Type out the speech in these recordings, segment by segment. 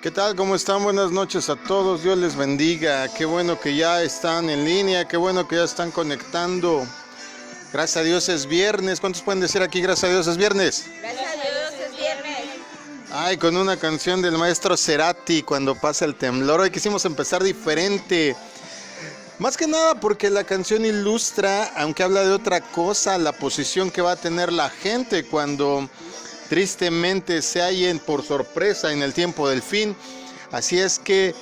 ¿Qué tal? ¿Cómo están? Buenas noches a todos. Dios les bendiga. Qué bueno que ya están en línea. Qué bueno que ya están conectando. Gracias a Dios es viernes. ¿Cuántos pueden decir aquí gracias a Dios es viernes? Gracias a Dios es viernes. Ay, con una canción del maestro Cerati, Cuando pasa el temblor. Hoy quisimos empezar diferente. Más que nada porque la canción ilustra, aunque habla de otra cosa, la posición que va a tener la gente cuando tristemente se hallen por sorpresa en el tiempo del fin. Así es que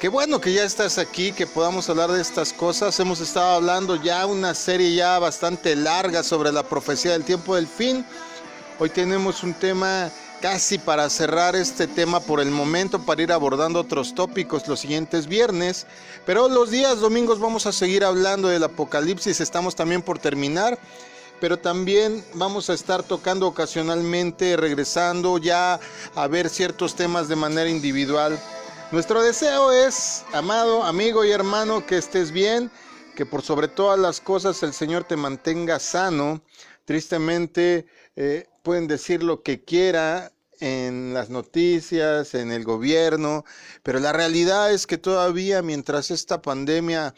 qué bueno que ya estás aquí, que podamos hablar de estas cosas. Hemos estado hablando ya una serie ya bastante larga sobre la profecía del tiempo del fin. Hoy tenemos un tema casi para cerrar este tema por el momento, para ir abordando otros tópicos los siguientes viernes. Pero los días domingos vamos a seguir hablando del Apocalipsis. Estamos también por terminar, pero también vamos a estar tocando ocasionalmente, regresando ya a ver ciertos temas de manera individual. Nuestro deseo es, amado amigo y hermano, que estés bien, que por sobre todas las cosas el Señor te mantenga sano. Tristemente pueden decir lo que quiera en las noticias, en el gobierno, pero la realidad es que todavía mientras esta pandemia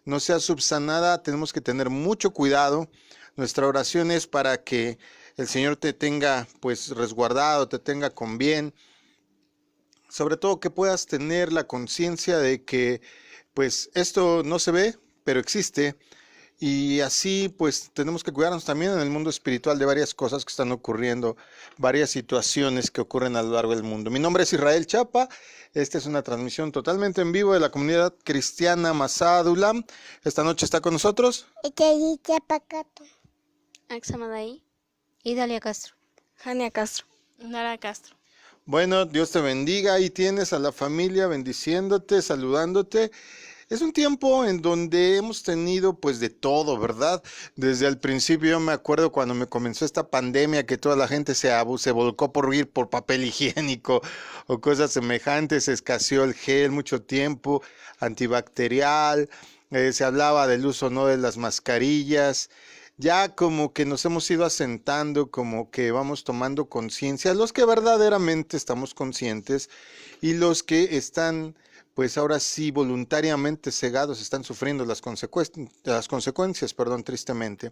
no sea subsanada, tenemos que tener mucho cuidado. Nuestra oración es para que el Señor te tenga pues resguardado, te tenga con bien. Sobre todo que puedas tener la conciencia de que pues esto no se ve, pero existe. Y así pues tenemos que cuidarnos también en el mundo espiritual de varias cosas que están ocurriendo, varias situaciones que ocurren a lo largo del mundo. Mi nombre es Israel Chapa. Esta es una transmisión totalmente en vivo de la comunidad cristiana Masada Dulam. Esta noche está con nosotros Axamadai, Idalia Castro, Jania Castro. Nara Castro. Bueno, Dios te bendiga. Ahí tienes a la familia bendiciéndote, saludándote. Es un tiempo en donde hemos tenido pues de todo, ¿verdad? Desde el principio yo me acuerdo cuando me comenzó esta pandemia que toda la gente se volcó por ir por papel higiénico o cosas semejantes, escaseó el gel mucho tiempo, antibacterial, se hablaba del uso no de las mascarillas. Ya como que nos hemos ido asentando, como que vamos tomando conciencia, los que verdaderamente estamos conscientes y los que están pues ahora sí voluntariamente cegados están sufriendo las consecuencias, tristemente.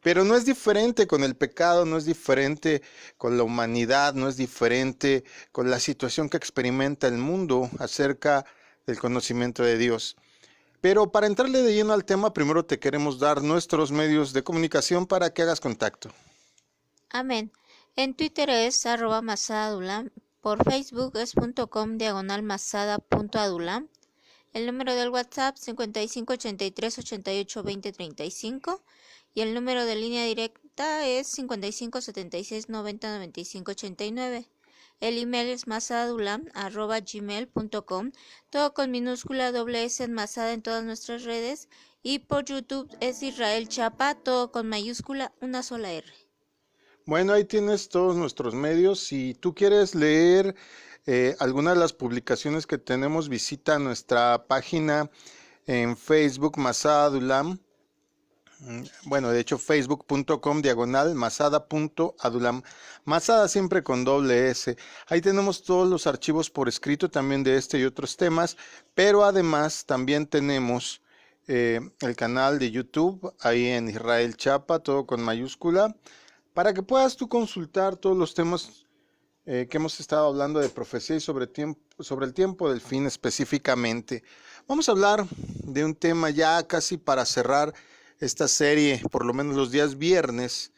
Pero no es diferente con el pecado, no es diferente con la humanidad, no es diferente con la situación que experimenta el mundo acerca del conocimiento de Dios. Pero para entrarle de lleno al tema, primero te queremos dar nuestros medios de comunicación para que hagas contacto. Amén. En Twitter es @masadadulam. Por Facebook es .com/masada.adulam. El número del WhatsApp 5583882035 y el número de línea directa es 5576909589. El email es masadadulam@gmail.com, todo con minúscula S en Masada en todas nuestras redes, y por YouTube es Israel Chapa, todo con mayúscula, una sola R. Bueno, ahí tienes todos nuestros medios. Si tú quieres leer alguna de las publicaciones que tenemos, visita nuestra página en Facebook, Masada Dulam. Bueno, de hecho, facebook.com/masada.adulam. Masada siempre con doble S. Ahí tenemos todos los archivos por escrito también de este y otros temas, pero además también tenemos el canal de YouTube, ahí en Israel Chapa, todo con mayúscula, para que puedas tú consultar todos los temas que hemos estado hablando de profecía y sobre el tiempo del fin específicamente. Vamos a hablar de un tema ya casi para cerrar esta serie, por lo menos los días viernes,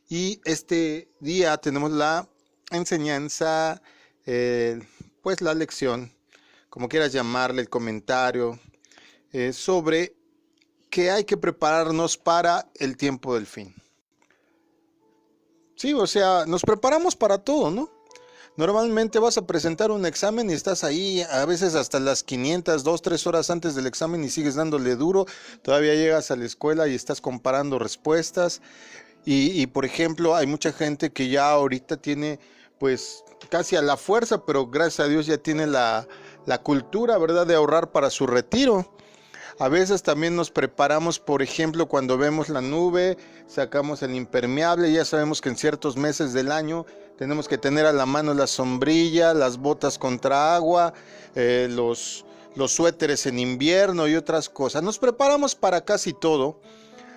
y este día tenemos la enseñanza, pues la lección, como quieras llamarle, el comentario, sobre que hay que prepararnos para el tiempo del fin. Sí, o sea, nos preparamos para todo, ¿no? Normalmente vas a presentar un examen y estás ahí a veces hasta las 500, 2, 3 horas antes del examen y sigues dándole duro. Todavía llegas a la escuela y estás comparando respuestas. Y por ejemplo, hay mucha gente que ya ahorita tiene pues casi a la fuerza, pero gracias a Dios ya tiene la cultura, ¿verdad?, de ahorrar para su retiro. A veces también nos preparamos, por ejemplo, cuando vemos la nube, sacamos el impermeable. Ya sabemos que en ciertos meses del año tenemos que tener a la mano la sombrilla, las botas contra agua, los suéteres en invierno y otras cosas. Nos preparamos para casi todo.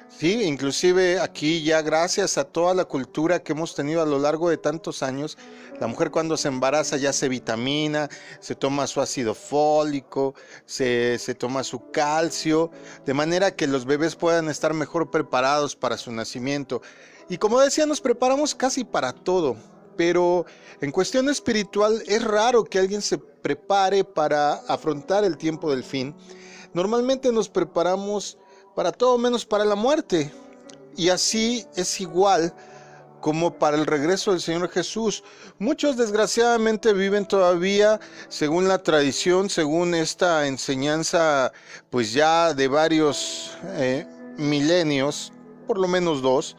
Sí, inclusive aquí ya gracias a toda la cultura que hemos tenido a lo largo de tantos años, la mujer cuando se embaraza ya se vitamina, se toma su ácido fólico, se toma su calcio, de manera que los bebés puedan estar mejor preparados para su nacimiento. Y como decía, nos preparamos casi para todo, pero en cuestión espiritual es raro que alguien se prepare para afrontar el tiempo del fin. Normalmente nos preparamos para todo menos para la muerte. Y así es igual como para el regreso del Señor Jesús. Muchos desgraciadamente viven todavía según la tradición, según esta enseñanza pues ya de varios milenios, por lo menos 2,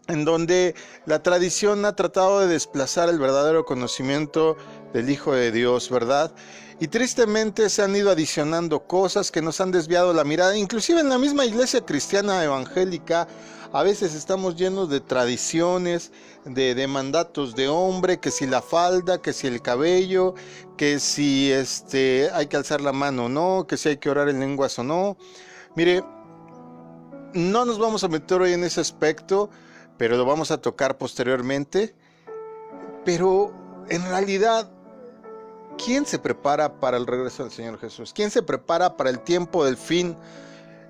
en donde la tradición ha tratado de desplazar el verdadero conocimiento del Hijo de Dios, ¿verdad? Y tristemente se han ido adicionando cosas que nos han desviado la mirada. Inclusive en la misma iglesia cristiana evangélica, a veces estamos llenos de tradiciones, de mandatos de hombre, que si la falda, que si el cabello, que si hay que alzar la mano o no, que si hay que orar en lenguas o no. Mire, no nos vamos a meter hoy en ese aspecto, pero lo vamos a tocar posteriormente. Pero en realidad, ¿quién se prepara para el regreso del Señor Jesús? ¿Quién se prepara para el tiempo del fin?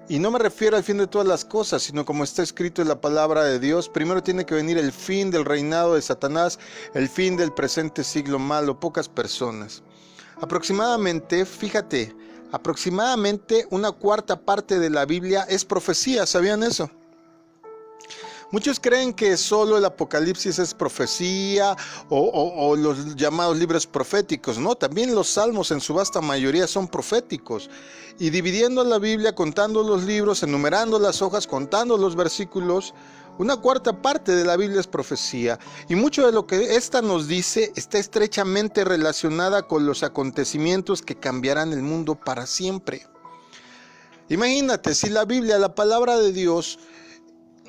Y no me refiero al fin de todas las cosas, sino como está escrito en la palabra de Dios. Primero tiene que venir el fin del reinado de Satanás, el fin del presente siglo malo, pocas personas. Aproximadamente, fíjate, aproximadamente una cuarta parte de la Biblia es profecía, ¿sabían eso? Muchos creen que solo el Apocalipsis es profecía o los llamados libros proféticos, ¿no? También los salmos en su vasta mayoría son proféticos. Y dividiendo la Biblia, contando los libros, enumerando las hojas, contando los versículos, una cuarta parte de la Biblia es profecía. Y mucho de lo que esta nos dice está estrechamente relacionada con los acontecimientos que cambiarán el mundo para siempre. Imagínate, si la Biblia, la palabra de Dios,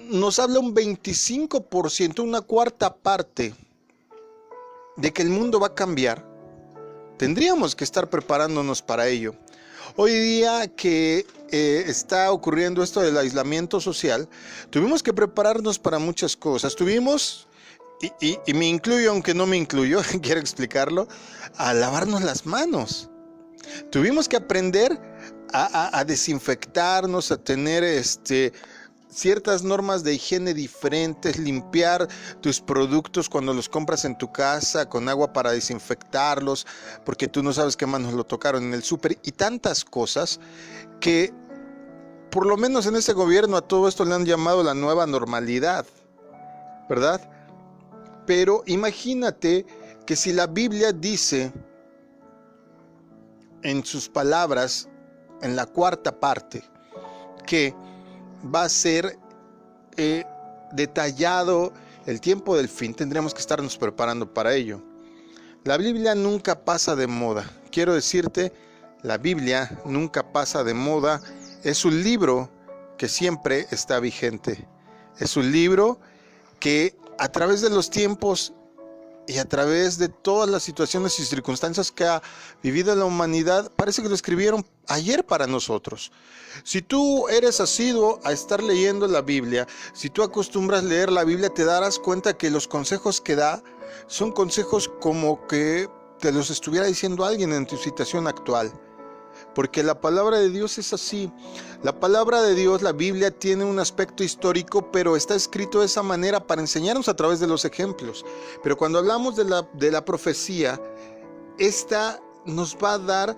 nos habla un 25%, una cuarta parte de que el mundo va a cambiar, tendríamos que estar preparándonos para ello. Hoy día que está ocurriendo esto del aislamiento social, tuvimos que prepararnos para muchas cosas. Tuvimos, y me incluyo aunque no me incluyo, quiero explicarlo, a lavarnos las manos. Tuvimos que aprender a desinfectarnos, a tener ciertas normas de higiene diferentes, limpiar tus productos cuando los compras en tu casa con agua para desinfectarlos, porque tú no sabes qué manos lo tocaron en el súper, y tantas cosas que por lo menos en ese gobierno a todo esto le han llamado la nueva normalidad, ¿verdad? Pero imagínate que si la Biblia dice en sus palabras, en la cuarta parte, que va a ser detallado el tiempo del fin, tendríamos que estarnos preparando para ello. La Biblia nunca pasa de moda. Quiero decirte, la Biblia nunca pasa de moda. Es un libro que siempre está vigente. Es un libro que a través de los tiempos y a través de todas las situaciones y circunstancias que ha vivido la humanidad, parece que lo escribieron ayer para nosotros. Si tú eres asiduo a estar leyendo la Biblia, si tú acostumbras leer la Biblia, te darás cuenta que los consejos que da son consejos como que te los estuviera diciendo alguien en tu situación actual. Porque la palabra de Dios es así. La palabra de Dios, la Biblia, tiene un aspecto histórico, pero está escrito de esa manera para enseñarnos a través de los ejemplos. Pero cuando hablamos de la profecía, esta nos va a dar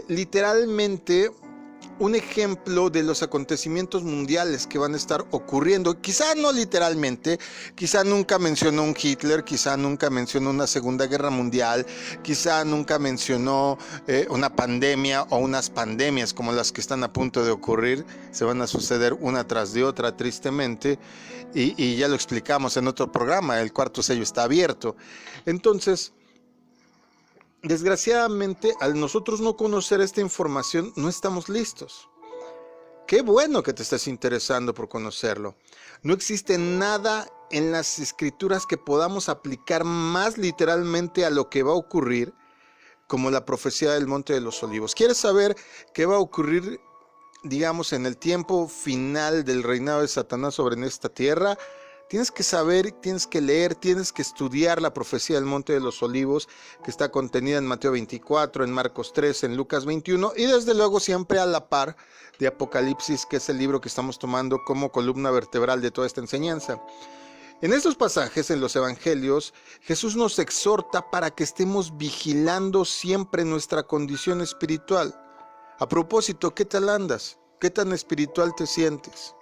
literalmente un ejemplo de los acontecimientos mundiales que van a estar ocurriendo. Quizá no literalmente, quizá nunca mencionó un Hitler, quizá nunca mencionó una Segunda Guerra Mundial, quizá nunca mencionó una pandemia o unas pandemias como las que están a punto de ocurrir. Se van a suceder una tras de otra, tristemente, y ya lo explicamos en otro programa, el cuarto sello está abierto. Entonces, desgraciadamente, al nosotros no conocer esta información, no estamos listos. Qué bueno que te estés interesando por conocerlo. No existe nada en las escrituras que podamos aplicar más literalmente a lo que va a ocurrir como la profecía del Monte de los Olivos. ¿Quieres saber qué va a ocurrir, digamos, en el tiempo final del reinado de Satanás sobre esta tierra? Tienes que saber, tienes que leer, tienes que estudiar la profecía del Monte de los Olivos, que está contenida en Mateo 24, en Marcos 3, en Lucas 21, y desde luego siempre a la par de Apocalipsis, que es el libro que estamos tomando como columna vertebral de toda esta enseñanza. En estos pasajes, en los evangelios, Jesús nos exhorta para que estemos vigilando siempre nuestra condición espiritual. A propósito, ¿qué tal andas? ¿Qué tan espiritual te sientes?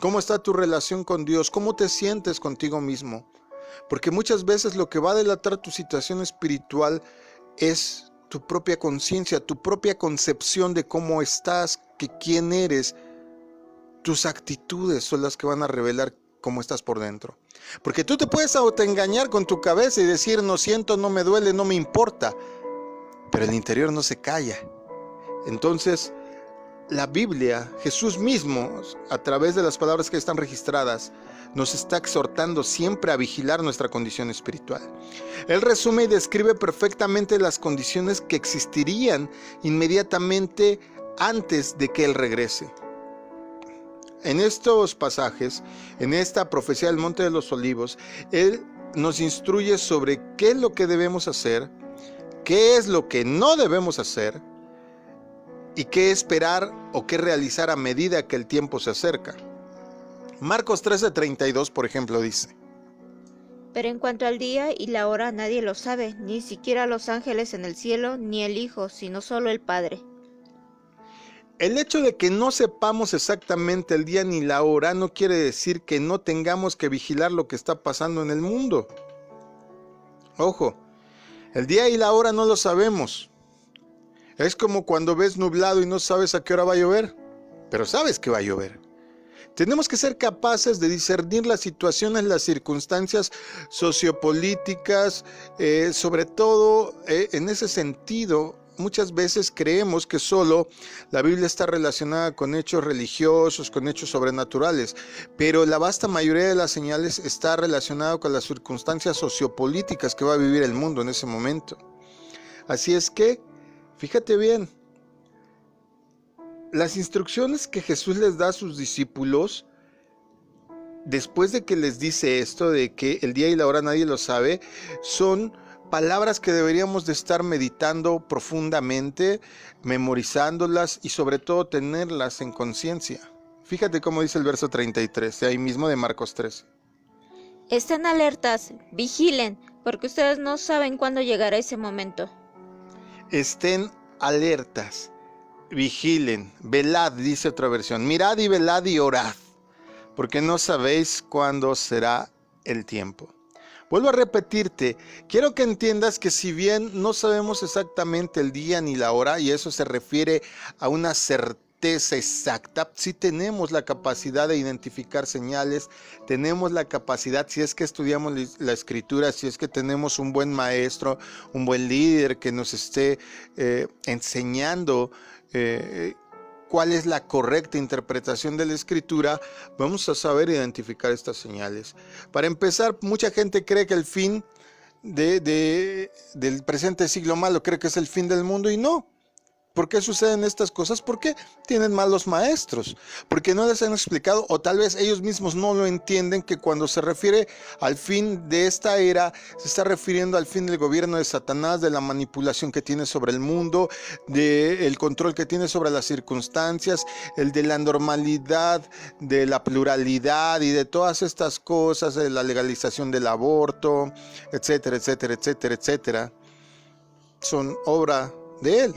¿Cómo está tu relación con Dios? ¿Cómo te sientes contigo mismo? Porque muchas veces lo que va a delatar tu situación espiritual es tu propia conciencia, tu propia concepción de cómo estás, que quién eres. Tus actitudes son las que van a revelar cómo estás por dentro. Porque tú te puedes autoengañar con tu cabeza y decir, no siento, no me duele, no me importa. Pero el interior no se calla. Entonces, la Biblia, Jesús mismo, a través de las palabras que están registradas, nos está exhortando siempre a vigilar nuestra condición espiritual. Él resume y describe perfectamente las condiciones que existirían inmediatamente antes de que Él regrese. En estos pasajes, en esta profecía del Monte de los Olivos, Él nos instruye sobre qué es lo que debemos hacer, qué es lo que no debemos hacer, y qué esperar o qué realizar a medida que el tiempo se acerca. Marcos 13:32, por ejemplo, dice: Pero en cuanto al día y la hora nadie lo sabe, ni siquiera los ángeles en el cielo, ni el Hijo, sino solo el Padre. El hecho de que no sepamos exactamente el día ni la hora no quiere decir que no tengamos que vigilar lo que está pasando en el mundo. Ojo, el día y la hora no lo sabemos. Es como cuando ves nublado y no sabes a qué hora va a llover, pero sabes que va a llover. Tenemos que ser capaces de discernir las situaciones, las circunstancias sociopolíticas, sobre todo en ese sentido. Muchas veces creemos que solo la Biblia está relacionada con hechos religiosos, con hechos sobrenaturales, pero la vasta mayoría de las señales está relacionada con las circunstancias sociopolíticas que va a vivir el mundo en ese momento. Así es que, fíjate bien, las instrucciones que Jesús les da a sus discípulos, después de que les dice esto de que el día y la hora nadie lo sabe, son palabras que deberíamos de estar meditando profundamente, memorizándolas y sobre todo tenerlas en conciencia. Fíjate cómo dice el verso 33, de ahí mismo de Marcos 13. Estén alertas, vigilen, porque ustedes no saben cuándo llegará ese momento. Estén alertas, vigilen, velad, dice otra versión. Mirad y velad y orad, porque no sabéis cuándo será el tiempo. Vuelvo a repetirte, quiero que entiendas que si bien no sabemos exactamente el día ni la hora, y eso se refiere a una certeza exacta, sí tenemos la capacidad de identificar señales, tenemos la capacidad, si es que estudiamos la escritura, si es que tenemos un buen maestro, un buen líder que nos esté enseñando cuál es la correcta interpretación de la escritura, vamos a saber identificar estas señales. Para empezar, mucha gente cree que el fin del presente siglo malo cree que es el fin del mundo y no. ¿Por qué suceden estas cosas? Porque tienen malos maestros, porque no les han explicado, o tal vez ellos mismos no lo entienden, que cuando se refiere al fin de esta era, se está refiriendo al fin del gobierno de Satanás, de la manipulación que tiene sobre el mundo, del control que tiene sobre las circunstancias, el de la normalidad, de la pluralidad y de todas estas cosas, de la legalización del aborto, etcétera, etcétera, etcétera, etcétera. Son obra de él.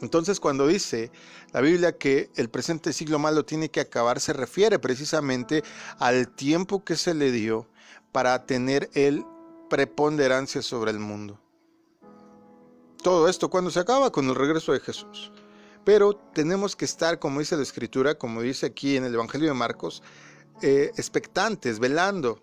Entonces, cuando dice la Biblia que el presente siglo malo tiene que acabar, se refiere precisamente al tiempo que se le dio para tener él preponderancia sobre el mundo. Todo esto, ¿cuándo se acaba? Con el regreso de Jesús. Pero tenemos que estar, como dice la Escritura, como dice aquí en el Evangelio de Marcos, expectantes, velando.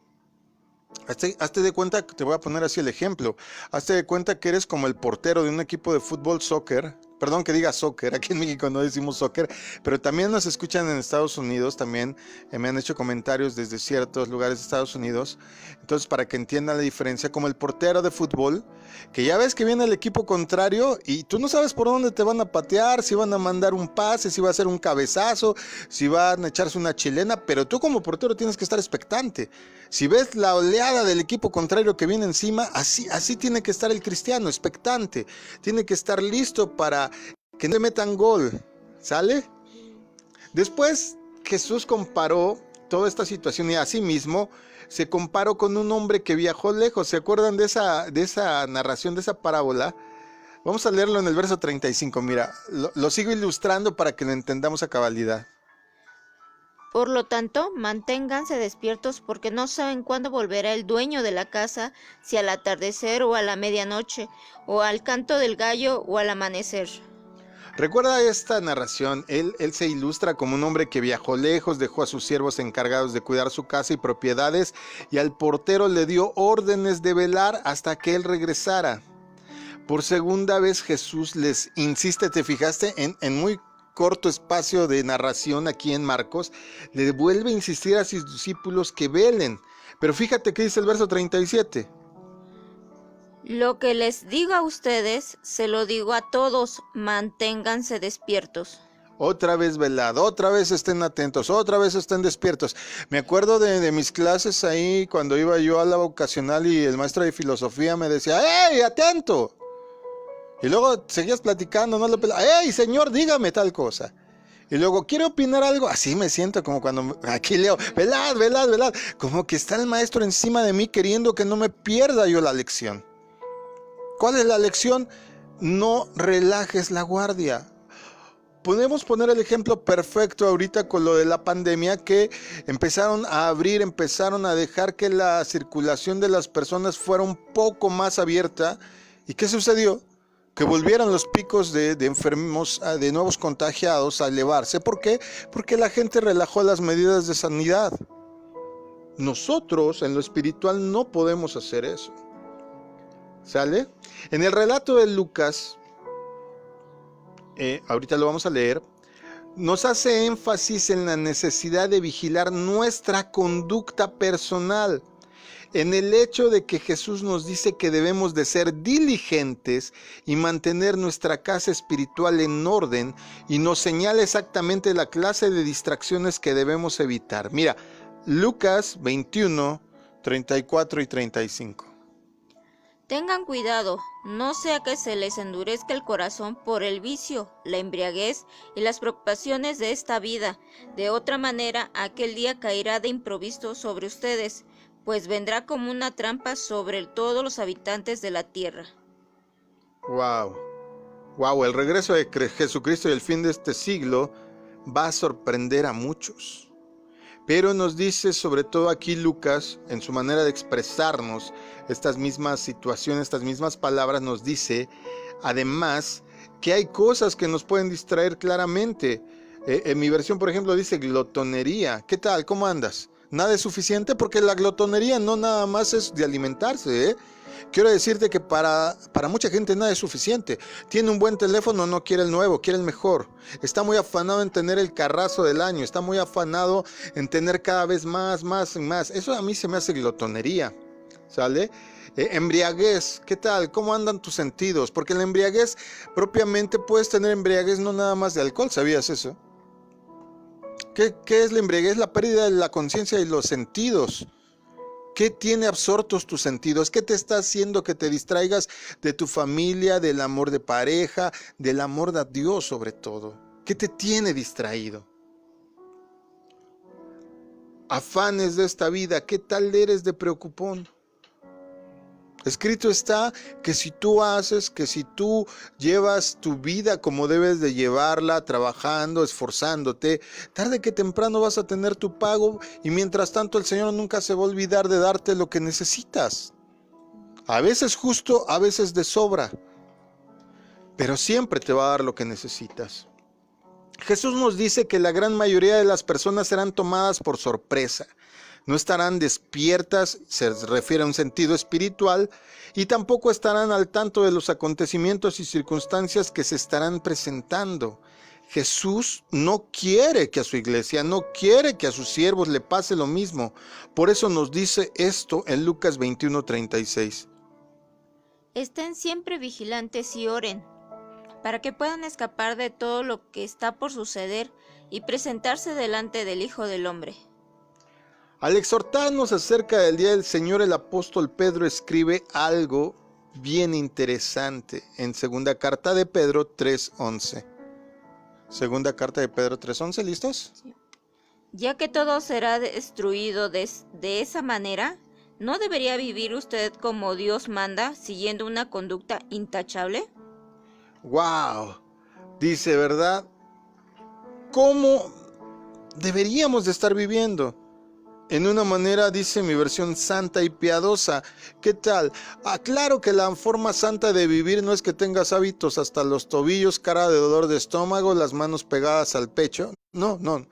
Hazte de cuenta, te voy a poner así el ejemplo. Hazte de cuenta que eres como el portero de un equipo de fútbol, soccer. Perdón que diga soccer, aquí en México no decimos soccer, pero también nos escuchan en Estados Unidos, también me han hecho comentarios desde ciertos lugares de Estados Unidos. Entonces, para que entiendan la diferencia, como el portero de fútbol, que ya ves que viene el equipo contrario y tú no sabes por dónde te van a patear, si van a mandar un pase, si va a ser un cabezazo, si van a echarse una chilena, pero tú como portero tienes que estar expectante. Si ves la oleada del equipo contrario que viene encima, así tiene que estar el cristiano, expectante. Tiene que estar listo para que no le metan gol. ¿Sale? Después Jesús comparó toda esta situación y asimismo se comparó con un hombre que viajó lejos. ¿Se acuerdan de esa narración, de esa parábola? Vamos a leerlo en el verso 35. Mira, lo sigo ilustrando para que lo entendamos a cabalidad. Por lo tanto, manténganse despiertos porque no saben cuándo volverá el dueño de la casa, si al atardecer o a la medianoche, o al canto del gallo o al amanecer. Recuerda esta narración, él se ilustra como un hombre que viajó lejos, dejó a sus siervos encargados de cuidar su casa y propiedades y al portero le dio órdenes de velar hasta que él regresara. Por segunda vez Jesús les insiste, ¿te fijaste? En muy corto espacio de narración aquí en Marcos, le vuelve a insistir a sus discípulos que velen. Pero fíjate que dice el verso 37. Lo que les digo a ustedes, se lo digo a todos, manténganse despiertos. Otra vez velad, otra vez estén atentos, otra vez estén despiertos. Me acuerdo de mis clases ahí cuando iba yo a la vocacional y el maestro de filosofía me decía, ¡hey, atento! Y luego seguías platicando, no lo ¡hey, señor, dígame tal cosa! Y luego, ¿quiere opinar algo? Así me siento como cuando aquí leo, velad, velad, velad. Como que está el maestro encima de mí queriendo que no me pierda yo la lección. ¿Cuál es la lección? No relajes la guardia. Podemos poner el ejemplo perfecto ahorita con lo de la pandemia, que empezaron a abrir, empezaron a dejar que la circulación de las personas fuera un poco más abierta. ¿Y qué sucedió? Que volvieran los picos de enfermos, de nuevos contagiados a elevarse. ¿Por qué? Porque la gente relajó las medidas de sanidad. Nosotros en lo espiritual no podemos hacer eso. ¿Sale? En el relato de Lucas, ahorita lo vamos a leer, nos hace énfasis en la necesidad de vigilar nuestra conducta personal, en el hecho de que Jesús nos dice que debemos de ser diligentes y mantener nuestra casa espiritual en orden, y nos señala exactamente la clase de distracciones que debemos evitar. Mira, Lucas 21, 34 y 35. Tengan cuidado, no sea que se les endurezca el corazón por el vicio, la embriaguez y las preocupaciones de esta vida. De otra manera, aquel día caerá de improviso sobre ustedes, pues vendrá como una trampa sobre todos los habitantes de la tierra. Wow, el regreso de Jesucristo y el fin de este siglo va a sorprender a muchos. Pero nos dice, sobre todo aquí Lucas, en su manera de expresarnos estas mismas situaciones, estas mismas palabras, nos dice, además, que hay cosas que nos pueden distraer claramente. En mi versión, por ejemplo, dice glotonería. ¿Qué tal? ¿Cómo andas? ¿Nada es suficiente? Porque la glotonería no nada más es de alimentarse, ¿eh? Quiero decirte que para mucha gente nada es suficiente. Tiene un buen teléfono, no quiere el nuevo, quiere el mejor. Está muy afanado en tener el carrazo del año. Está muy afanado en tener cada vez más y más. Eso a mí se me hace glotonería, ¿sale? Embriaguez, ¿qué tal? ¿Cómo andan tus sentidos? Porque la embriaguez, propiamente puedes tener embriaguez no nada más de alcohol, ¿sabías eso? ¿Qué es la embriaguez? La pérdida de la conciencia y los sentidos. ¿Qué tiene absortos tus sentidos? ¿Qué te está haciendo que te distraigas de tu familia, del amor de pareja, del amor de Dios sobre todo? ¿Qué te tiene distraído? Afanes de esta vida, ¿qué tal eres de preocupón? Escrito está que si tú llevas tu vida como debes de llevarla, trabajando, esforzándote, tarde que temprano vas a tener tu pago, y mientras tanto el Señor nunca se va a olvidar de darte lo que necesitas. A veces justo, a veces de sobra, pero siempre te va a dar lo que necesitas. Jesús nos dice que la gran mayoría de las personas serán tomadas por sorpresa. No estarán despiertas, se refiere a un sentido espiritual, y tampoco estarán al tanto de los acontecimientos y circunstancias que se estarán presentando. Jesús no quiere que a su iglesia, no quiere que a sus siervos le pase lo mismo. Por eso nos dice esto en Lucas 21:36. Estén siempre vigilantes y oren, para que puedan escapar de todo lo que está por suceder y presentarse delante del Hijo del Hombre. Al exhortarnos acerca del día del Señor, el apóstol Pedro escribe algo bien interesante en segunda carta de Pedro 3:11. Segunda carta de Pedro 3:11, ¿listos? Sí. Ya que todo será destruido de esa manera, ¿no debería vivir usted como Dios manda, siguiendo una conducta intachable? ¡Wow! Dice, ¿verdad? ¿Cómo deberíamos de estar viviendo? En una manera, dice mi versión, santa y piadosa. ¿Qué tal? Claro que la forma santa de vivir no es que tengas hábitos hasta los tobillos, cara de dolor de estómago, las manos pegadas al pecho. No, no.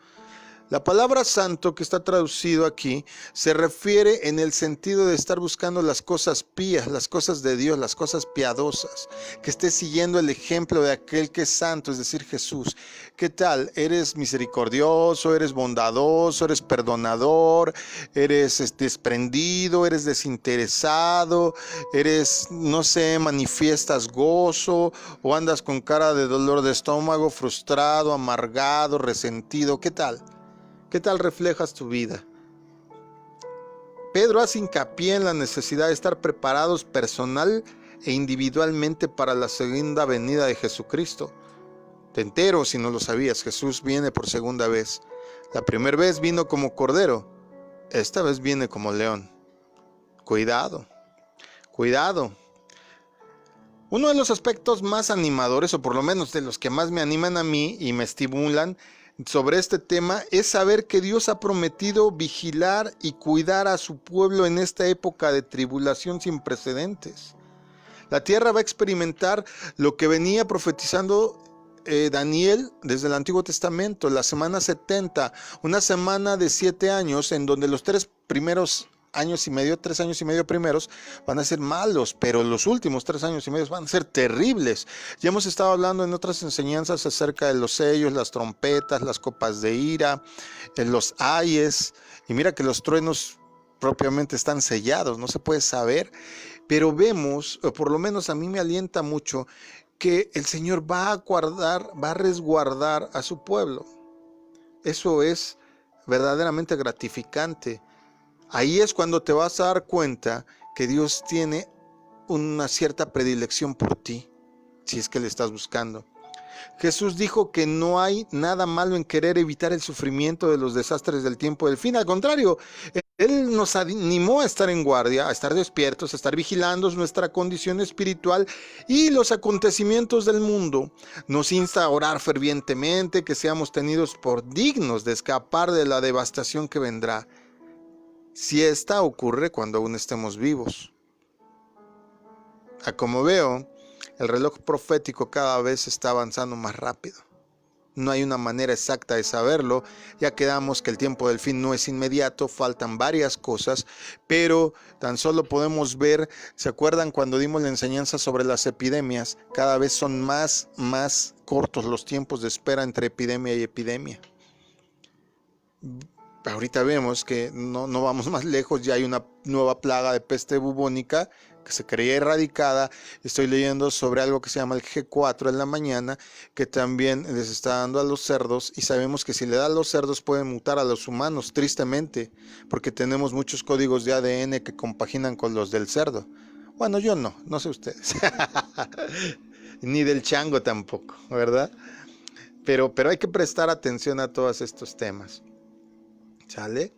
La palabra santo que está traducido aquí se refiere en el sentido de estar buscando las cosas pías, las cosas de Dios, las cosas piadosas, que estés siguiendo el ejemplo de aquel que es santo, es decir, Jesús. ¿Qué tal? ¿Eres misericordioso, eres bondadoso, eres perdonador, eres desprendido, eres desinteresado, eres, no sé, manifiestas gozo o andas con cara de dolor de estómago, frustrado, amargado, resentido? ¿Qué tal? ¿Qué tal reflejas tu vida? Pedro hace hincapié en la necesidad de estar preparados personal e individualmente para la segunda venida de Jesucristo. Te entero si no lo sabías, Jesús viene por segunda vez. La primera vez vino como cordero, esta vez viene como león. Cuidado, cuidado. Uno de los aspectos más animadores, o por lo menos de los que más me animan a mí y me estimulan, sobre este tema es saber que Dios ha prometido vigilar y cuidar a su pueblo en esta época de tribulación sin precedentes. La tierra va a experimentar lo que venía profetizando Daniel desde el Antiguo Testamento, la semana 70, una semana de 7 años en donde los 3 años y medio primeros van a ser malos, pero los últimos 3 años y medio van a ser terribles. Ya hemos estado hablando en otras enseñanzas acerca de los sellos, las trompetas, las copas de ira, los ayes, y mira que los truenos propiamente están sellados, no se puede saber, pero vemos, o por lo menos a mí me alienta mucho, que el Señor va a guardar, va a resguardar a su pueblo. Eso es verdaderamente gratificante. Ahí es cuando te vas a dar cuenta que Dios tiene una cierta predilección por ti, si es que le estás buscando. Jesús dijo que no hay nada malo en querer evitar el sufrimiento de los desastres del tiempo del fin. Al contrario, Él nos animó a estar en guardia, a estar despiertos, a estar vigilando nuestra condición espiritual y los acontecimientos del mundo. Nos insta a orar fervientemente, que seamos tenidos por dignos de escapar de la devastación que vendrá, si esta ocurre cuando aún estemos vivos. Como veo, el reloj profético cada vez está avanzando más rápido. No hay una manera exacta de saberlo, ya quedamos que el tiempo del fin no es inmediato, faltan varias cosas, pero tan solo podemos ver, ¿se acuerdan cuando dimos la enseñanza sobre las epidemias? Cada vez son más cortos los tiempos de espera entre epidemia y epidemia. Ahorita vemos que no vamos más lejos, ya hay una nueva plaga de peste bubónica que se creía erradicada. Estoy leyendo sobre algo que se llama el G4 en la mañana, que también les está dando a los cerdos, y sabemos que si le da a los cerdos pueden mutar a los humanos, tristemente, porque tenemos muchos códigos de ADN que compaginan con los del cerdo. Bueno, yo no sé ustedes, ni del chango tampoco, ¿verdad? Pero hay que prestar atención a todos estos temas. ¿Sale?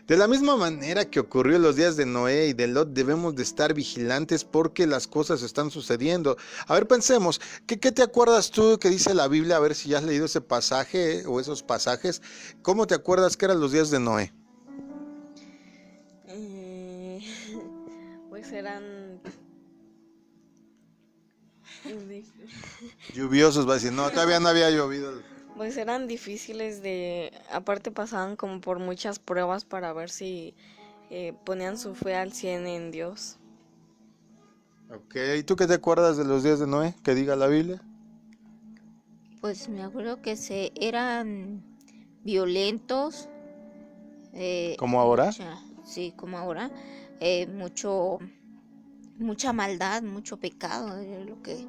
De la misma manera que ocurrió en los días de Noé y de Lot, debemos de estar vigilantes porque las cosas están sucediendo. A ver, pensemos, ¿qué te acuerdas tú que dice la Biblia? A ver si ya has leído ese pasaje o esos pasajes. ¿Cómo te acuerdas que eran los días de Noé? Pues eran... Lluviosos, va a decir, no, todavía no había llovido. Pues eran difíciles aparte pasaban como por muchas pruebas para ver si ponían su fe al 100 en Dios. Ok, ¿y tú qué te acuerdas de los días de Noé? Que diga la Biblia. Pues me acuerdo que eran violentos. ¿Como ahora? Sí, como ahora. Mucha maldad, mucho pecado, es lo que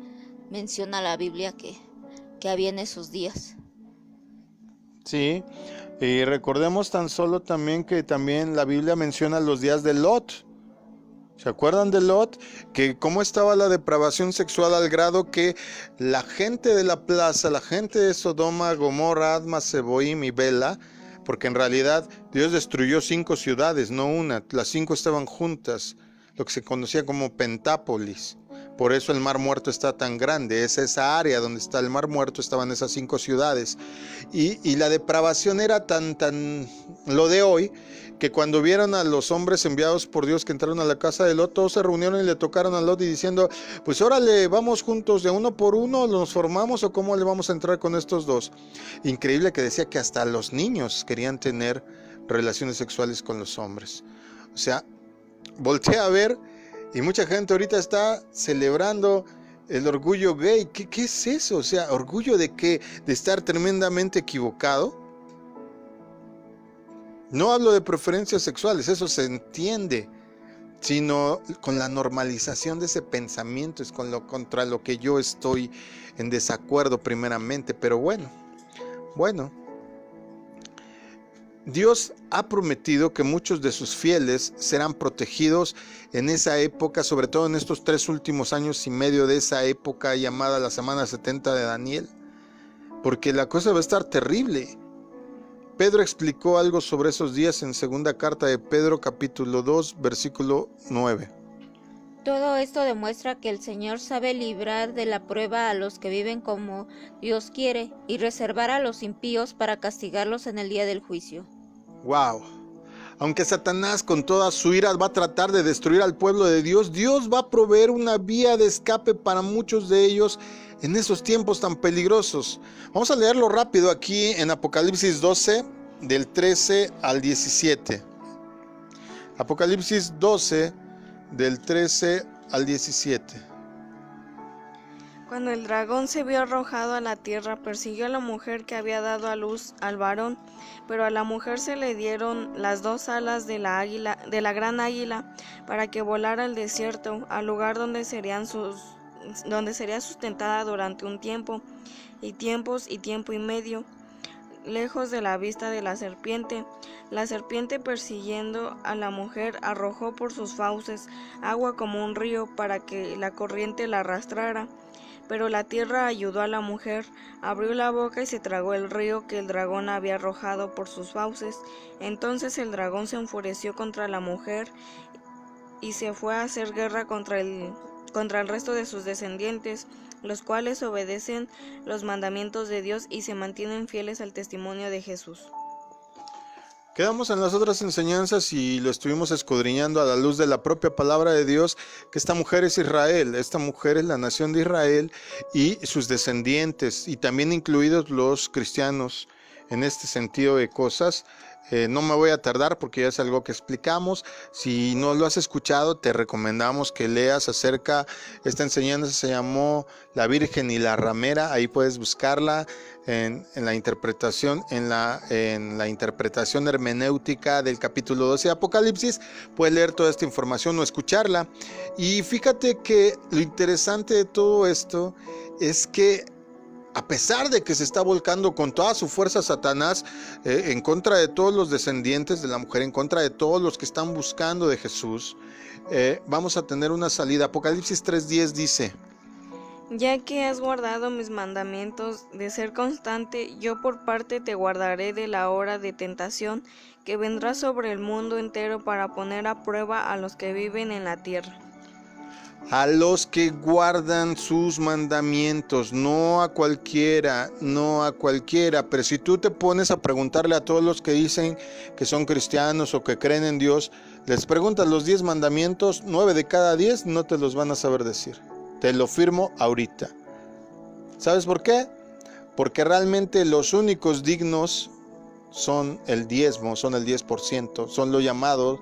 menciona la Biblia que había en esos días. Sí, y recordemos tan solo también que también la Biblia menciona los días de Lot. ¿Se acuerdan de Lot? Que cómo estaba la depravación sexual al grado que la gente de la plaza, la gente de Sodoma, Gomorra, Adma, Seboim y Bela, porque en realidad Dios destruyó 5 ciudades, no una, las 5 estaban juntas, lo que se conocía como Pentápolis. Por eso el Mar Muerto está tan grande, es esa área donde está el Mar Muerto, estaban esas 5 ciudades. Y la depravación era tan lo de hoy, que cuando vieron a los hombres enviados por Dios que entraron a la casa de Lot, todos se reunieron y le tocaron a Lot y diciendo, pues órale, vamos juntos de uno por uno, nos formamos o cómo le vamos a entrar con estos dos. Increíble que decía que hasta los niños querían tener relaciones sexuales con los hombres. O sea, volteé a ver y mucha gente ahorita está celebrando el orgullo gay. ¿Qué es eso? O sea, ¿orgullo de qué? ¿De estar tremendamente equivocado? No hablo de preferencias sexuales, eso se entiende, sino con la normalización de ese pensamiento, es contra lo que yo estoy en desacuerdo primeramente, pero bueno, Dios ha prometido que muchos de sus fieles serán protegidos en esa época, sobre todo en estos 3 últimos años y medio de esa época llamada la semana 70 de Daniel, porque la cosa va a estar terrible. Pedro explicó algo sobre esos días en segunda carta de Pedro, capítulo 2, versículo 9. Todo esto demuestra que el Señor sabe librar de la prueba a los que viven como Dios quiere y reservar a los impíos para castigarlos en el día del juicio. Wow. Aunque Satanás con toda su ira va a tratar de destruir al pueblo de Dios, Dios va a proveer una vía de escape para muchos de ellos en esos tiempos tan peligrosos. Vamos a leerlo rápido aquí en Apocalipsis 12, del 13 al 17. Apocalipsis 12, del 13 al 17. Cuando el dragón se vio arrojado a la tierra, persiguió a la mujer que había dado a luz al varón, pero a la mujer se le dieron las 2 alas de la gran águila, para que volara al desierto, al lugar donde sería sustentada durante un tiempo, y tiempo y medio, lejos de la vista de la serpiente. La serpiente, persiguiendo a la mujer, arrojó por sus fauces agua como un río para que la corriente la arrastrara. Pero la tierra ayudó a la mujer, abrió la boca y se tragó el río que el dragón había arrojado por sus fauces. Entonces el dragón se enfureció contra la mujer y se fue a hacer guerra contra el resto de sus descendientes, los cuales obedecen los mandamientos de Dios y se mantienen fieles al testimonio de Jesús. Quedamos en las otras enseñanzas y lo estuvimos escudriñando a la luz de la propia palabra de Dios, que esta mujer es Israel, esta mujer es la nación de Israel y sus descendientes, y también incluidos los cristianos en este sentido de cosas. No me voy a tardar porque ya es algo que explicamos. Si no lo has escuchado, te recomendamos que leas acerca. Esta enseñanza se llamó La Virgen y la Ramera. Ahí puedes buscarla en la interpretación, en la interpretación hermenéutica del capítulo 12 de Apocalipsis. Puedes leer toda esta información o escucharla. Y fíjate que lo interesante de todo esto es que a pesar de que se está volcando con toda su fuerza Satanás en contra de todos los descendientes de la mujer, en contra de todos los que están buscando de Jesús, vamos a tener una salida. Apocalipsis 3:10 dice: Ya que has guardado mis mandamientos de ser constante, yo por parte te guardaré de la hora de tentación que vendrá sobre el mundo entero para poner a prueba a los que viven en la tierra. A los que guardan sus mandamientos, no a cualquiera, pero si tú te pones a preguntarle a todos los que dicen que son cristianos o que creen en Dios, les preguntas los 10 mandamientos, 9 de cada 10 no te los van a saber decir. Te lo firmo ahorita. ¿Sabes por qué? porque realmente los únicos dignos son el diezmo, son el 10%, son los llamados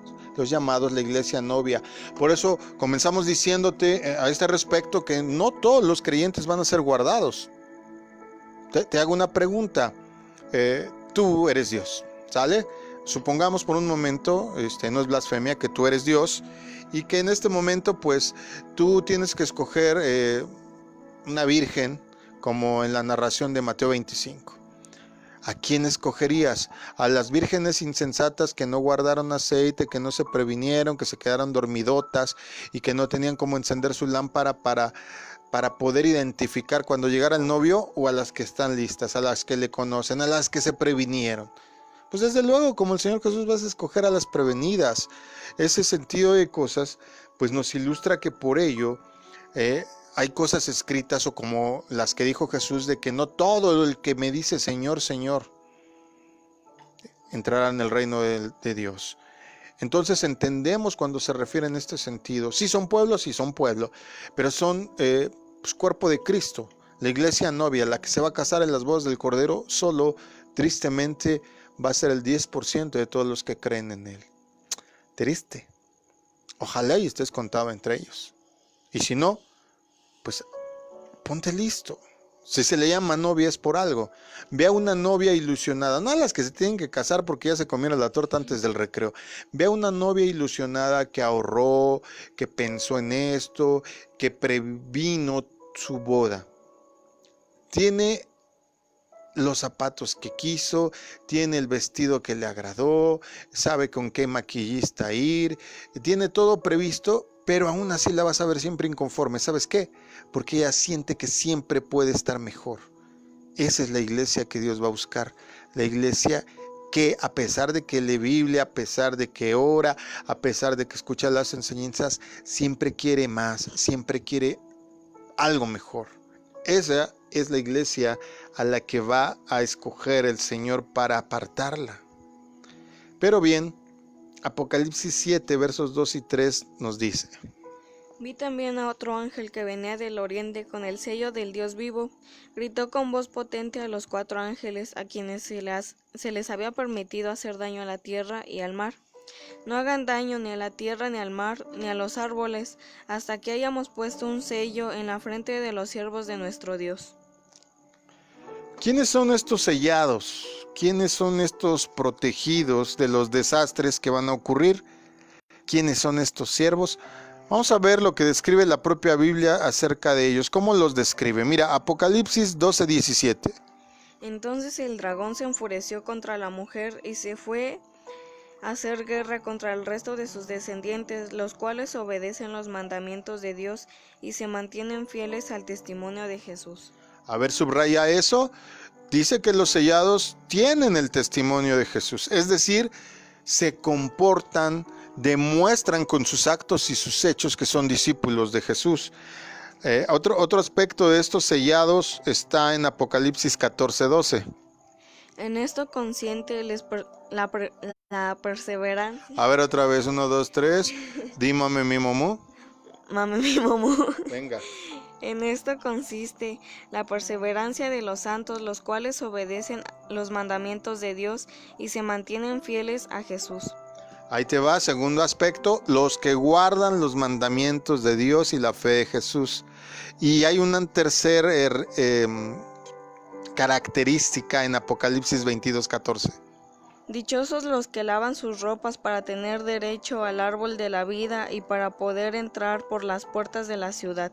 la iglesia novia. Por eso comenzamos diciéndote a este respecto que no todos los creyentes van a ser guardados. Te hago una pregunta. Tú eres Dios, ¿sale? Supongamos por un momento, no es blasfemia, que tú eres Dios y que en este momento pues tú tienes que escoger una virgen, como en la narración de Mateo 25. ¿A quién escogerías? ¿A las vírgenes insensatas que no guardaron aceite, que no se previnieron, que se quedaron dormidotas y que no tenían cómo encender su lámpara para poder identificar cuando llegara el novio, o a las que están listas, a las que le conocen, a las que se previnieron? Pues desde luego, como el Señor Jesús, vas a escoger a las prevenidas. Ese sentido de cosas pues nos ilustra que por ello hay cosas escritas, o como las que dijo Jesús, de que no todo el que me dice Señor, Señor entrará en el reino de Dios. Entonces entendemos cuando se refiere en este sentido. Sí son pueblos, pero son cuerpo de Cristo. La iglesia novia, la que se va a casar en las bodas del Cordero, solo tristemente va a ser el 10% de todos los que creen en Él. Triste. Ojalá y estés contado entre ellos. Y si no, pues ponte listo. Si se le llama novia es por algo. Ve a una novia ilusionada, no a las que se tienen que casar porque ya se comieron la torta antes del recreo. Ve a una novia ilusionada que ahorró, que pensó en esto, que previno su boda. Tiene los zapatos que quiso, tiene el vestido que le agradó, sabe con qué maquillista ir, tiene todo previsto, pero aún así la vas a ver siempre inconforme. ¿Sabes qué? Porque ella siente que siempre puede estar mejor. Esa es la iglesia que Dios va a buscar, la iglesia que, a pesar de que lee Biblia, a pesar de que ora, a pesar de que escucha las enseñanzas, siempre quiere más, siempre quiere algo mejor. Esa es la iglesia a la que va a escoger el Señor para apartarla. Pero bien, Apocalipsis 7, versos 2 y 3 nos dice: Vi también a otro ángel que venía del oriente con el sello del Dios vivo. Gritó con voz potente a los 4 ángeles a quienes se les había permitido hacer daño a la tierra y al mar. No hagan daño ni a la tierra, ni al mar, ni a los árboles, hasta que hayamos puesto un sello en la frente de los siervos de nuestro Dios. ¿Quiénes son estos sellados? ¿Quiénes son estos protegidos de los desastres que van a ocurrir? ¿Quiénes son estos siervos? Vamos a ver lo que describe la propia Biblia acerca de ellos. ¿Cómo los describe? Mira, Apocalipsis 12:17. Entonces el dragón se enfureció contra la mujer y se fue a hacer guerra contra el resto de sus descendientes, los cuales obedecen los mandamientos de Dios y se mantienen fieles al testimonio de Jesús. A ver, subraya eso. Dice que los sellados tienen el testimonio de Jesús, es decir, se comportan, demuestran con sus actos y sus hechos que son discípulos de Jesús. Otro aspecto de estos sellados está en Apocalipsis 14:12. En esto consiente la perseverancia. A ver otra vez, 1, 2, 3. Dímame mi momú. Mame mi momo. Venga. En esto consiste la perseverancia de los santos, los cuales obedecen los mandamientos de Dios y se mantienen fieles a Jesús. Ahí te va, segundo aspecto, los que guardan los mandamientos de Dios y la fe de Jesús. Y hay una tercera característica en Apocalipsis 22:14. Dichosos los que lavan sus ropas para tener derecho al árbol de la vida y para poder entrar por las puertas de la ciudad.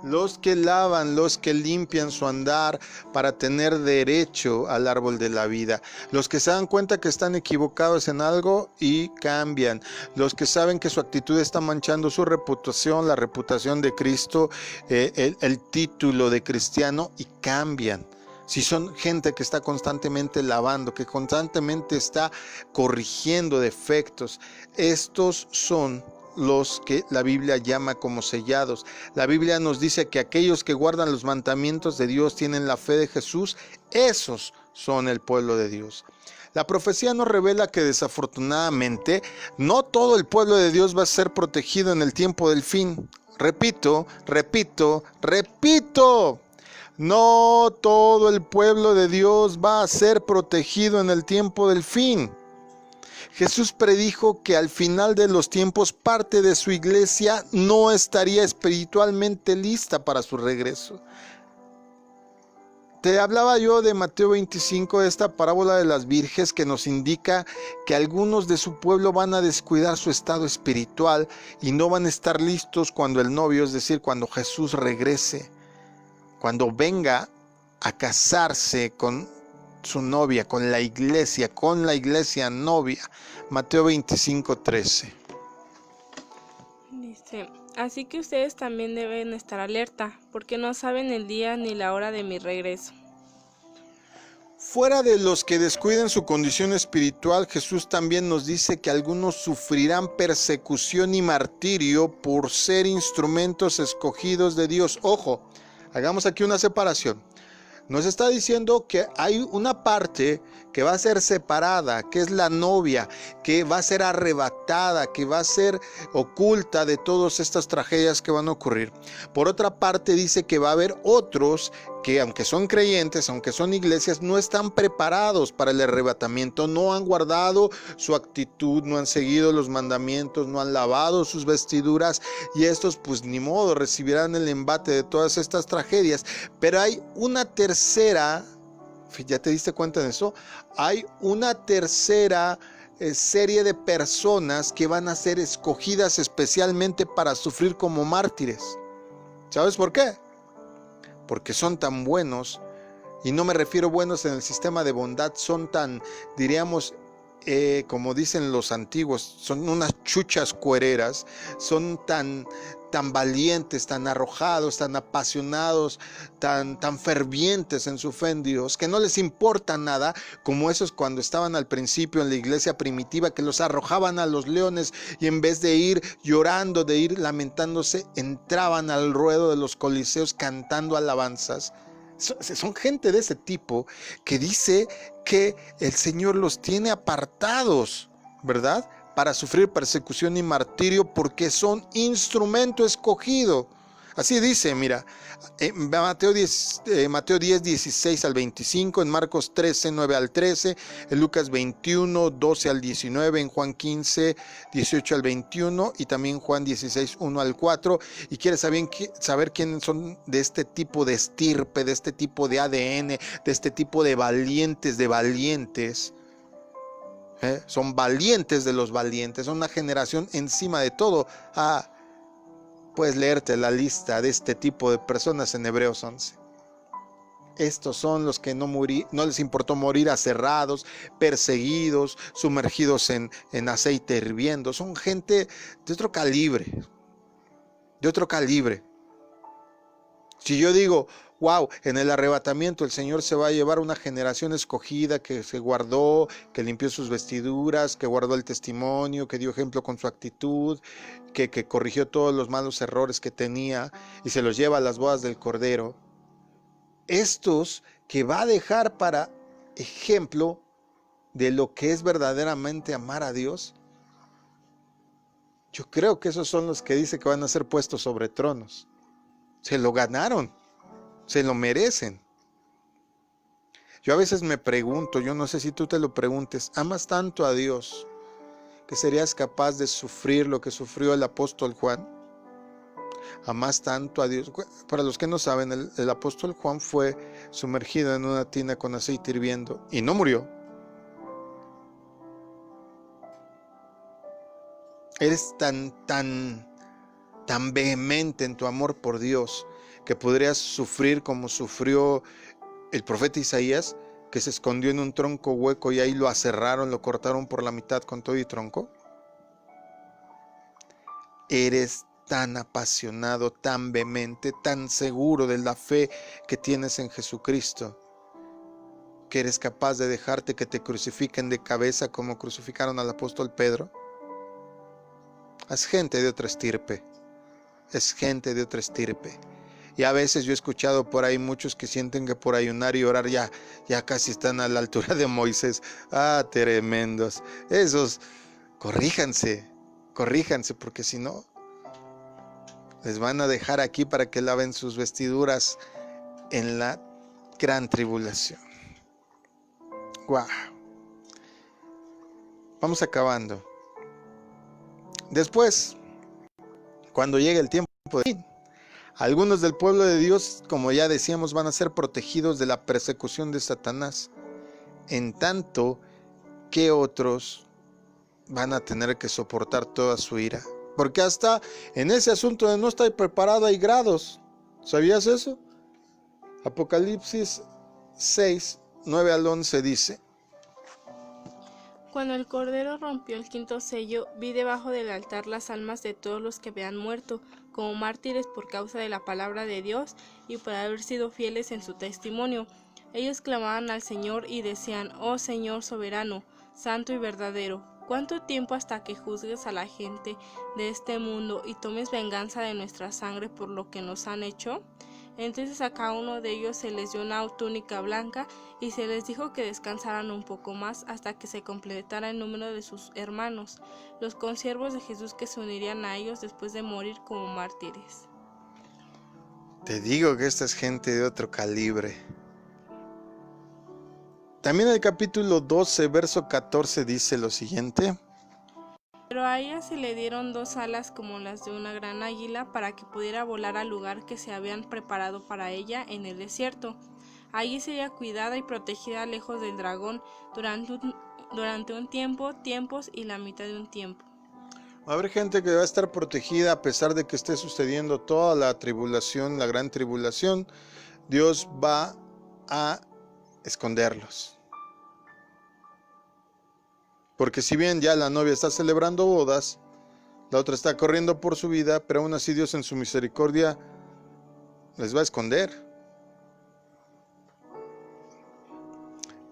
Los que lavan, los que limpian su andar para tener derecho al árbol de la vida. Los que se dan cuenta que están equivocados en algo y cambian. Los que saben que su actitud está manchando su reputación, la reputación de Cristo, el título de cristiano, y cambian. Si son gente que está constantemente lavando, que constantemente está corrigiendo defectos, estos son los que la Biblia llama como sellados. La Biblia nos dice que aquellos que guardan los mandamientos de Dios, tienen la fe de Jesús, esos son el pueblo de Dios. La profecía nos revela que desafortunadamente no todo el pueblo de Dios va a ser protegido en el tiempo del fin. Repito. No todo el pueblo de Dios va a ser protegido en el tiempo del fin. Jesús predijo que al final de los tiempos parte de su iglesia no estaría espiritualmente lista para su regreso. Te hablaba yo de Mateo 25, esta parábola de las virges que nos indica que algunos de su pueblo van a descuidar su estado espiritual y no van a estar listos cuando el novio, es decir, cuando Jesús regrese, cuando venga a casarse con su novia, con la iglesia novia. Mateo 25, 13. Dice, así que ustedes también deben estar alerta, porque no saben el día ni la hora de mi regreso. Fuera de los que descuiden su condición espiritual, Jesús también nos dice que algunos sufrirán persecución y martirio por ser instrumentos escogidos de Dios. Ojo, hagamos aquí una separación. Nos está diciendo que hay una parte que va a ser separada, que es la novia, que va a ser arrebatada, que va a ser oculta de todas estas tragedias que van a ocurrir. Por otra parte, dice que va a haber otros que, aunque son creyentes, aunque son iglesias, no están preparados para el arrebatamiento, no han guardado su actitud, no han seguido los mandamientos, no han lavado sus vestiduras, y estos pues ni modo recibirán el embate de todas estas tragedias. Pero hay una tercera, ¿ya te diste cuenta de eso? Hay una tercera serie de personas que van a ser escogidas especialmente para sufrir como mártires. ¿Sabes por qué? Porque son tan buenos, y no me refiero buenos en el sistema de bondad, son tan, diríamos, como dicen los antiguos, son unas chuchas cuereras, son tan valientes, tan arrojados, tan apasionados, tan fervientes en su fe en Dios, que no les importa nada, como esos cuando estaban al principio en la iglesia primitiva, que los arrojaban a los leones y en vez de ir llorando, de ir lamentándose, entraban al ruedo de los coliseos cantando alabanzas. Son gente de ese tipo que dice que el Señor los tiene apartados, ¿verdad?, para sufrir persecución y martirio porque son instrumento escogido. Así dice, mira, en Mateo 10, 16 al 25, en Marcos 13, 9 al 13, en Lucas 21, 12 al 19, en Juan 15, 18 al 21 y también Juan 16, 1 al 4. Y quieres saber quiénes son de este tipo de estirpe, de este tipo de ADN, de este tipo de valientes, son valientes de los valientes, son una generación encima de todo. Puedes leerte la lista de este tipo de personas en Hebreos 11. Estos son los que no les importó morir aserrados, perseguidos, sumergidos en aceite hirviendo. Son gente de otro calibre. Si yo digo, wow, en el arrebatamiento el Señor se va a llevar una generación escogida que se guardó, que limpió sus vestiduras, que guardó el testimonio, que dio ejemplo con su actitud, que corrigió todos los malos errores que tenía y se los lleva a las bodas del Cordero. Estos que va a dejar para ejemplo de lo que es verdaderamente amar a Dios, yo creo que esos son los que dice que van a ser puestos sobre tronos. Se lo ganaron. Se lo merecen. Yo a veces me pregunto, yo no sé si tú te lo preguntes, ¿amas tanto a Dios que serías capaz de sufrir lo que sufrió el apóstol Juan? ¿Amas tanto a Dios? Para los que no saben, el apóstol Juan fue sumergido en una tina con aceite hirviendo y no murió. Eres tan vehemente en tu amor por Dios que podrías sufrir como sufrió el profeta Isaías, que se escondió en un tronco hueco y ahí lo aserraron, lo cortaron por la mitad con todo y tronco. Eres tan apasionado, tan vehemente, tan seguro de la fe que tienes en Jesucristo, que eres capaz de dejarte que te crucifiquen de cabeza como crucificaron al apóstol Pedro. Es gente de otra estirpe. Y a veces yo he escuchado por ahí muchos que sienten que por ayunar y orar ya casi están a la altura de Moisés. Tremendos. Esos, corríjanse, porque si no, les van a dejar aquí para que laven sus vestiduras en la gran tribulación. ¡Wow! Vamos acabando. Después, cuando llegue el tiempo de fin, algunos del pueblo de Dios, como ya decíamos, van a ser protegidos de la persecución de Satanás, en tanto que otros van a tener que soportar toda su ira. Porque hasta en ese asunto de no estar preparado hay grados. ¿Sabías eso? Apocalipsis 6, 9 al 11 dice: Cuando el Cordero rompió el quinto sello, vi debajo del altar las almas de todos los que habían muerto como mártires por causa de la palabra de Dios y por haber sido fieles en su testimonio. Ellos clamaban al Señor y decían: Oh Señor soberano, santo y verdadero, ¿cuánto tiempo hasta que juzgues a la gente de este mundo y tomes venganza de nuestra sangre por lo que nos han hecho? Entonces a cada uno de ellos se les dio una túnica blanca y se les dijo que descansaran un poco más hasta que se completara el número de sus hermanos, los consiervos de Jesús que se unirían a ellos después de morir como mártires. Te digo que esta es gente de otro calibre. También el capítulo 12, verso 14 dice lo siguiente: Pero a ella se le dieron 2 alas como las de una gran águila para que pudiera volar al lugar que se habían preparado para ella en el desierto. Allí sería cuidada y protegida lejos del dragón durante un tiempo, tiempos y la mitad de un tiempo. Va a haber gente que va a estar protegida a pesar de que esté sucediendo toda la tribulación, la gran tribulación. Dios va a esconderlos. Porque si bien ya la novia está celebrando bodas, la otra está corriendo por su vida, pero aún así Dios en su misericordia les va a esconder.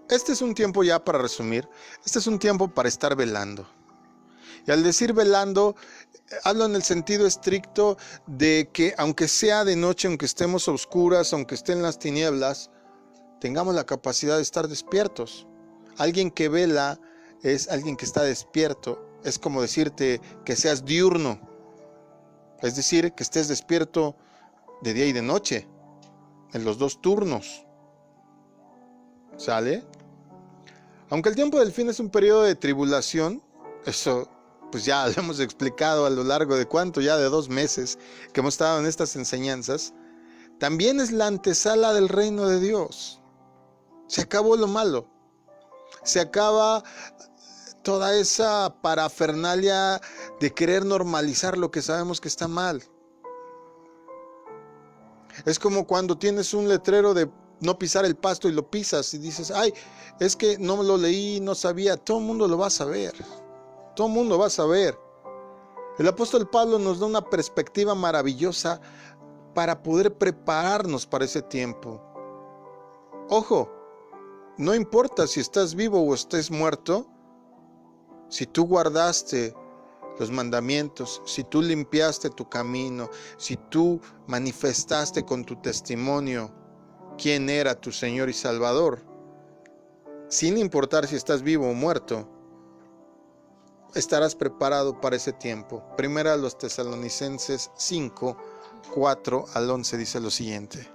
Este es un tiempo, ya para resumir, este es un tiempo para estar velando. Y al decir velando, hablo en el sentido estricto de que aunque sea de noche, aunque estemos a oscuras, aunque estén las tinieblas, tengamos la capacidad de estar despiertos. Alguien que vela es alguien que está despierto. Es como decirte que seas diurno. Es decir, que estés despierto de día y de noche, en los 2 turnos. ¿Sale? Aunque el tiempo del fin es un periodo de tribulación, eso pues ya lo hemos explicado a lo largo de ¿cuánto? Ya de 2 meses que hemos estado en estas enseñanzas. También es la antesala del reino de Dios. Se acabó lo malo. Se acaba toda esa parafernalia de querer normalizar lo que sabemos que está mal. Es como cuando tienes un letrero de no pisar el pasto y lo pisas y dices: ay, es que no lo leí, no sabía. Todo el mundo lo va a saber. Todo el mundo va a saber. El apóstol Pablo nos da una perspectiva maravillosa para poder prepararnos para ese tiempo. Ojo, no importa si estás vivo o estés muerto, si tú guardaste los mandamientos, si tú limpiaste tu camino, si tú manifestaste con tu testimonio quién era tu Señor y Salvador, sin importar si estás vivo o muerto, estarás preparado para ese tiempo. Primera a los Tesalonicenses 5, 4 al 11 dice lo siguiente: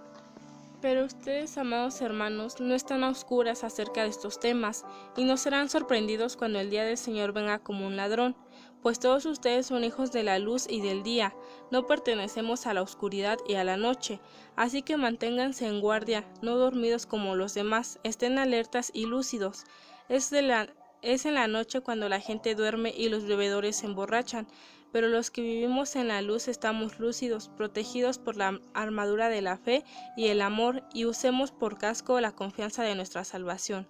Pero ustedes, amados hermanos, no están a oscuras acerca de estos temas, y no serán sorprendidos cuando el día del Señor venga como un ladrón, pues todos ustedes son hijos de la luz y del día, no pertenecemos a la oscuridad y a la noche, así que manténganse en guardia, no dormidos como los demás, estén alertas y lúcidos. Es en la noche cuando la gente duerme y los bebedores se emborrachan, pero los que vivimos en la luz estamos lúcidos, protegidos por la armadura de la fe y el amor, y usemos por casco la confianza de nuestra salvación.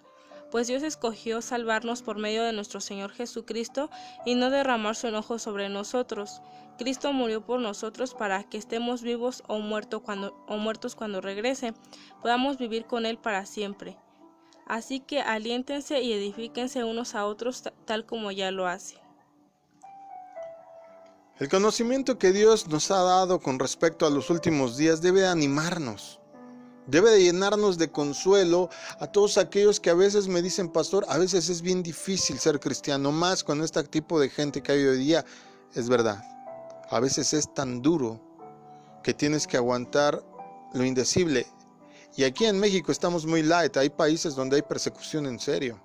Pues Dios escogió salvarnos por medio de nuestro Señor Jesucristo y no derramar su enojo sobre nosotros. Cristo murió por nosotros para que estemos vivos o muertos cuando regrese, podamos vivir con Él para siempre. Así que aliéntense y edifíquense unos a otros tal como ya lo hacen. El conocimiento que Dios nos ha dado con respecto a los últimos días debe de animarnos, debe de llenarnos de consuelo a todos aquellos que a veces me dicen: pastor, a veces es bien difícil ser cristiano, más con este tipo de gente que hay hoy día. Es verdad, a veces es tan duro que tienes que aguantar lo indecible. Y aquí en México estamos muy light. Hay países donde hay persecución en serio.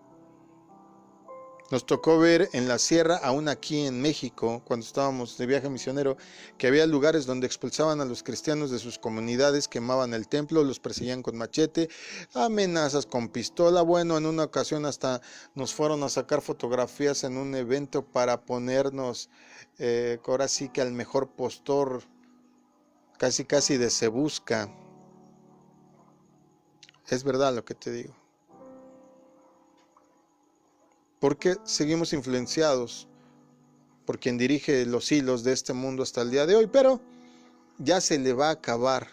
Nos tocó ver en la sierra, aún aquí en México, cuando estábamos de viaje misionero, que había lugares donde expulsaban a los cristianos de sus comunidades, quemaban el templo, los perseguían con machete, amenazas con pistola. Bueno, en una ocasión hasta nos fueron a sacar fotografías en un evento para ponernos, ahora sí que al mejor postor, casi de Se Busca. Es verdad lo que te digo. Porque seguimos influenciados por quien dirige los hilos de este mundo hasta el día de hoy, pero ya se le va a acabar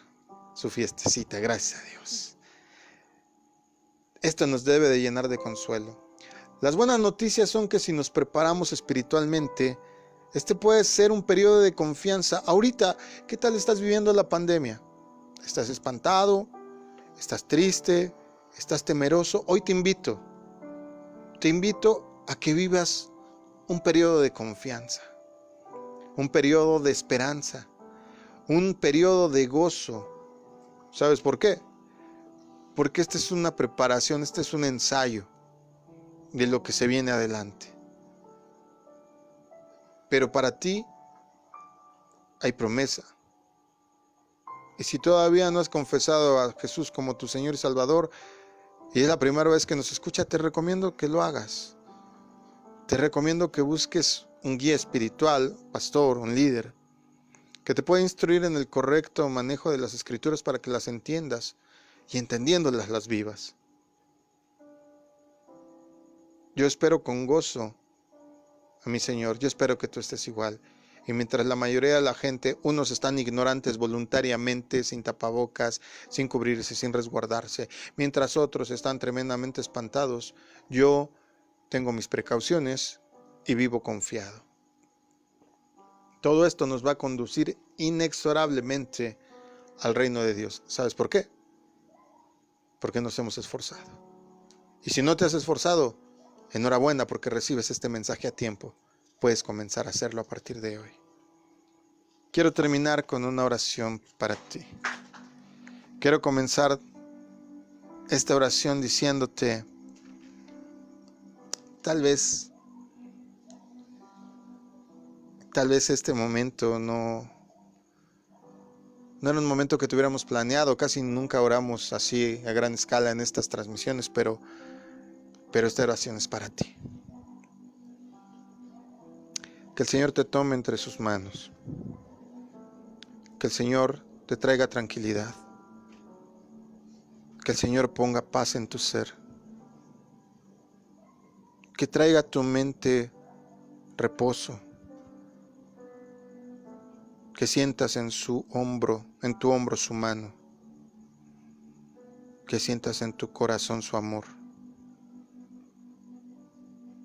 su fiestecita, gracias a Dios. Esto nos debe de llenar de consuelo. Las buenas noticias son que si nos preparamos espiritualmente, este puede ser un periodo de confianza. Ahorita, ¿qué tal estás viviendo la pandemia? ¿Estás espantado? ¿Estás triste? ¿Estás temeroso? Hoy te invito a que vivas un periodo de confianza, un periodo de esperanza, un periodo de gozo. ¿Sabes por qué? Porque esta es una preparación, este es un ensayo de lo que se viene adelante. Pero para ti hay promesa. Y si todavía no has confesado a Jesús como tu Señor y Salvador, y es la primera vez que nos escucha, te recomiendo que lo hagas. Te recomiendo que busques un guía espiritual, pastor, un líder, que te pueda instruir en el correcto manejo de las Escrituras para que las entiendas y entendiéndolas las vivas. Yo espero con gozo a mi Señor, yo espero que tú estés igual. Y mientras la mayoría de la gente, unos están ignorantes voluntariamente, sin tapabocas, sin cubrirse, sin resguardarse, mientras otros están tremendamente espantados, yo tengo mis precauciones y vivo confiado. Todo esto nos va a conducir inexorablemente al reino de Dios. ¿Sabes por qué? Porque nos hemos esforzado. Y si no te has esforzado, enhorabuena porque recibes este mensaje a tiempo. Puedes comenzar a hacerlo a partir de hoy. Quiero terminar con una oración para ti. Quiero comenzar esta oración diciéndote, tal vez este momento no era un momento que tuviéramos planeado. Casi nunca oramos así a gran escala en estas transmisiones, pero esta oración es para ti. Que el Señor te tome entre sus manos. Que el Señor te traiga tranquilidad. Que el Señor ponga paz en tu ser. Que traiga a tu mente reposo. Que sientas en tu hombro su mano. Que sientas en tu corazón su amor.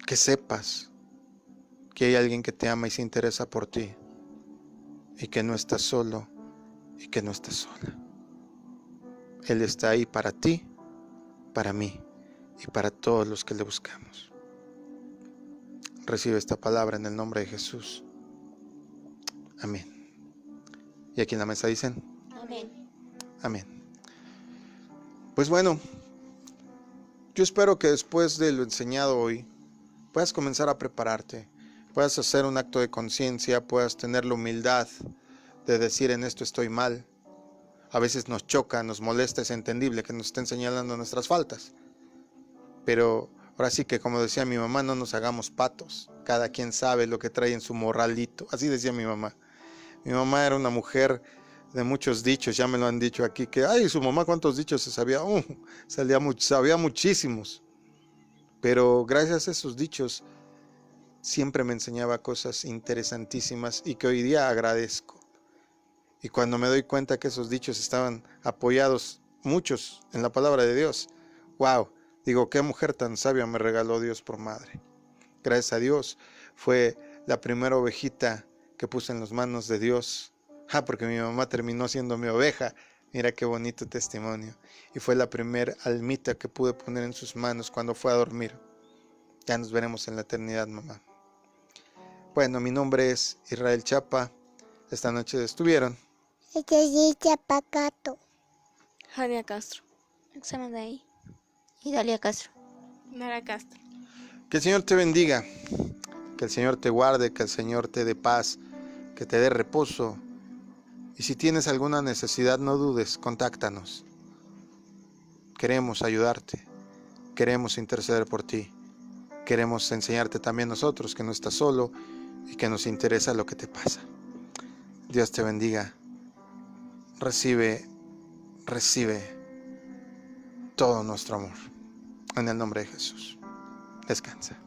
Que sepas que hay alguien que te ama y se interesa por ti, y que no estás solo y que no estás sola. Él está ahí para ti, para mí y para todos los que le buscamos. Recibe esta palabra en el nombre de Jesús. Amén. Y aquí en la mesa dicen Amén. amén. Pues bueno, yo espero que después de lo enseñado hoy puedas comenzar a prepararte, puedas hacer un acto de conciencia, puedas tener la humildad de decir en esto estoy mal. A veces nos choca, nos molesta, es entendible que nos estén señalando nuestras faltas. Pero ahora sí que, como decía mi mamá, no nos hagamos patos. Cada quien sabe lo que trae en su morralito. Así decía mi mamá. Mi mamá era una mujer de muchos dichos, ya me lo han dicho aquí, que ay, su mamá cuántos dichos se sabía. Sabía muchísimos. Pero gracias a esos dichos siempre me enseñaba cosas interesantísimas y que hoy día agradezco. Y cuando me doy cuenta que esos dichos estaban apoyados, muchos, en la palabra de Dios, wow, digo, qué mujer tan sabia me regaló Dios por madre. Gracias a Dios, fue la primera ovejita que puse en las manos de Dios. Porque mi mamá terminó siendo mi oveja. Mira qué bonito testimonio. Y fue la primera almita que pude poner en sus manos cuando fue a dormir. Ya nos veremos en la eternidad, mamá. Bueno, mi nombre es Israel Chapa. Esta noche estuvieron Jania Castro. Examen de ahí. Y Dalia Castro. Nara Castro. Que el Señor te bendiga, que el Señor te guarde, que el Señor te dé paz, que te dé reposo. Y si tienes alguna necesidad, no dudes, contáctanos. Queremos ayudarte, queremos interceder por ti, queremos enseñarte también nosotros que no estás solo y que nos interesa lo que te pasa. Dios te bendiga. Recibe todo nuestro amor. En el nombre de Jesús. Descansa.